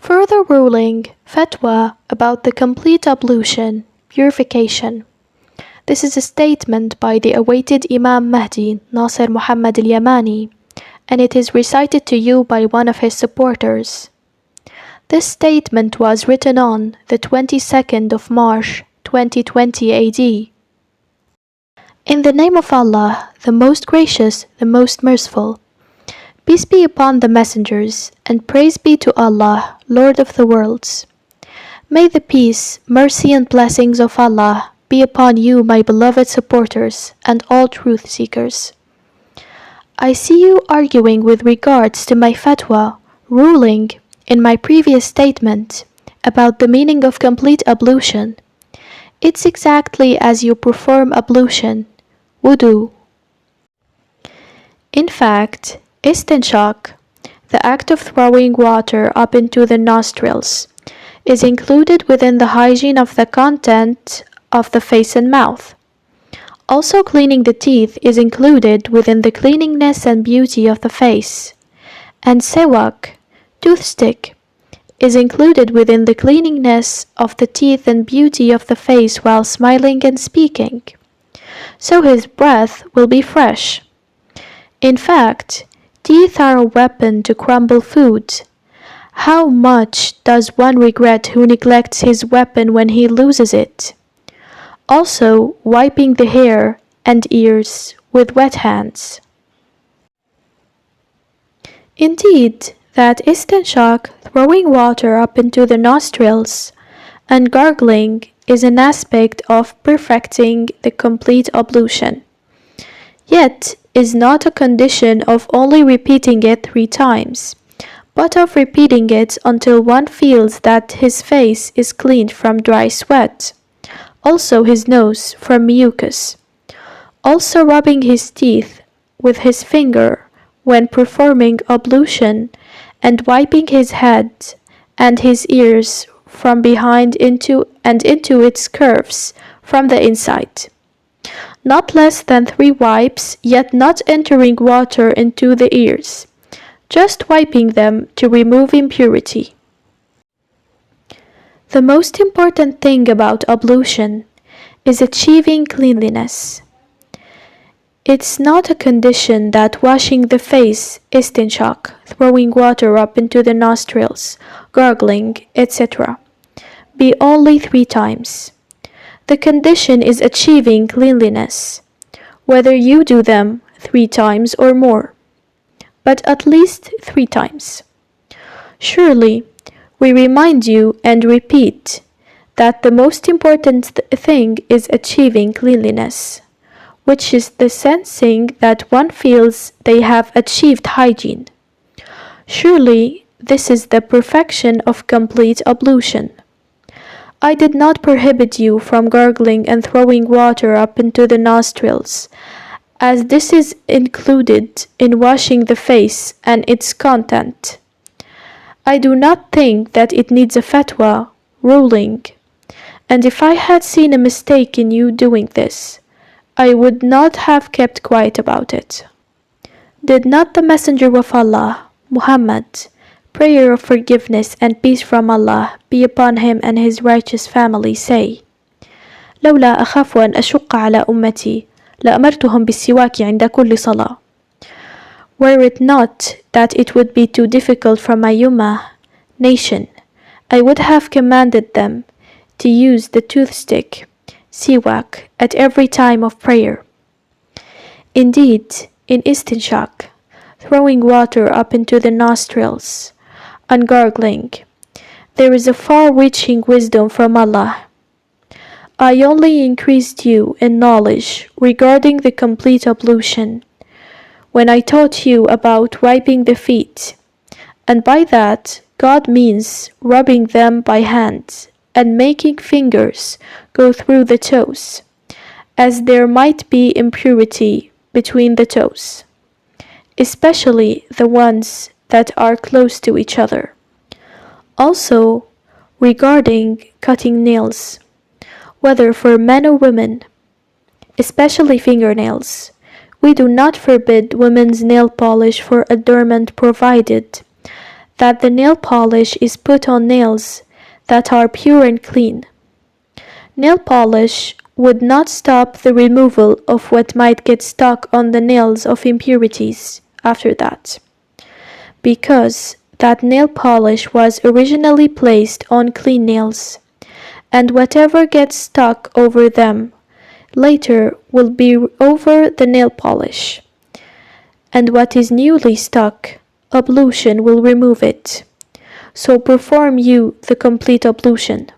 Further ruling, Fatwa about the complete ablution, purification. This is a statement by the awaited Imam Mahdi Nasser Mohammad Al-Yamani, and it is recited to you by one of his supporters. This statement was written on the 22nd of March 2020 AD. In the name of Allah, the most gracious, the most merciful. Peace be upon the messengers, and praise be to Allah, Lord of the worlds. May the peace, mercy and blessings of Allah be upon you, my beloved supporters, and all truth seekers. I see you arguing with regards to my fatwa, ruling, in my previous statement, about the meaning of complete ablution. It's exactly as you perform ablution, Wudhu. In fact, Estinshaq, the act of throwing water up into the nostrils, is included within the hygiene of the content of the face and mouth. Also, cleaning the teeth is included within the cleanliness and beauty of the face. And Sewak, toothstick, is included within the cleanliness of the teeth and beauty of the face while smiling and speaking. So his breath will be fresh. In fact, teeth are a weapon to crumble food. How much does one regret who neglects his weapon when he loses it? Also, wiping the hair and ears with wet hands. Indeed, that Estinshaq, throwing water up into the nostrils, and gargling is an aspect of perfecting the complete ablution, yet is not a condition of only repeating it 3 times, but of repeating it until one feels that his face is cleaned from dry sweat, also his nose from mucus, also rubbing his teeth with his finger when performing ablution, and wiping his head and his ears from behind into its curves from the inside. Not less than 3 wipes, yet not entering water into the ears, just wiping them to remove impurity. The most important thing about ablution is achieving cleanliness. It's not a condition that washing the face, Estinshaq, throwing water up into the nostrils, gargling, etc., be only 3 times. The condition is achieving cleanliness, whether you do them 3 times or more, but at least 3 times. Surely, we remind you and repeat that the most important thing is achieving cleanliness, which is the sensing that one feels they have achieved hygiene. Surely, this is the perfection of complete ablution. I did not prohibit you from gargling and throwing water up into the nostrils, as this is included in washing the face and its content. I do not think that it needs a fatwa, ruling, and if I had seen a mistake in you doing this, I would not have kept quiet about it. Did not the Messenger of Allah, Muhammad, prayer of forgiveness and peace from Allah be upon him and his righteous family, say, لولا أخاف أن أشق على أمتي لأمرتهم بالسواك عند كل صلاة. Were it not that it would be too difficult for my ummah, nation, I would have commanded them to use the toothstick, Sewak, at every time of prayer. Indeed, in Estinshaq, throwing water up into the nostrils, and gargling, there is a far-reaching wisdom from Allah. I only increased you in knowledge regarding the complete ablution when I taught you about wiping the feet, and by that God means rubbing them by hand and making fingers go through the toes, as there might be impurity between the toes, especially the ones that are close to each other. Also, regarding cutting nails, whether for men or women, especially fingernails, we do not forbid women's nail polish for adornment provided that the nail polish is put on nails that are pure and clean. Nail polish would not stop the removal of what might get stuck on the nails of impurities after that, because that nail polish was originally placed on clean nails, and whatever gets stuck over them later will be over the nail polish, and what is newly stuck, ablution will remove it. So perform you the complete ablution.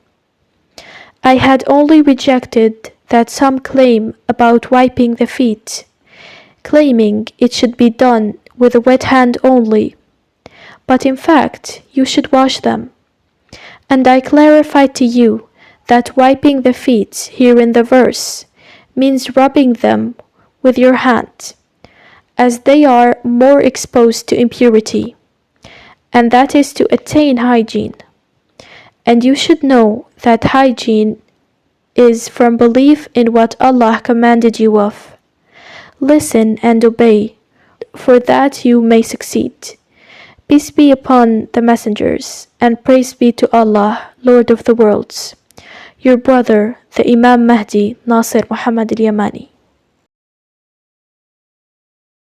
I had only rejected that some claim about wiping the feet, claiming it should be done with a wet hand only, but in fact you should wash them. And I clarified to you that wiping the feet here in the verse means rubbing them with your hand, as they are more exposed to impurity, and that is to attain hygiene. And you should know that hygiene is from belief in what Allah commanded you of. Listen and obey, for that you may succeed. Peace be upon the messengers, and praise be to Allah, Lord of the worlds. Your brother, the Imam Mahdi Nasser Mohammad Al-Yamani.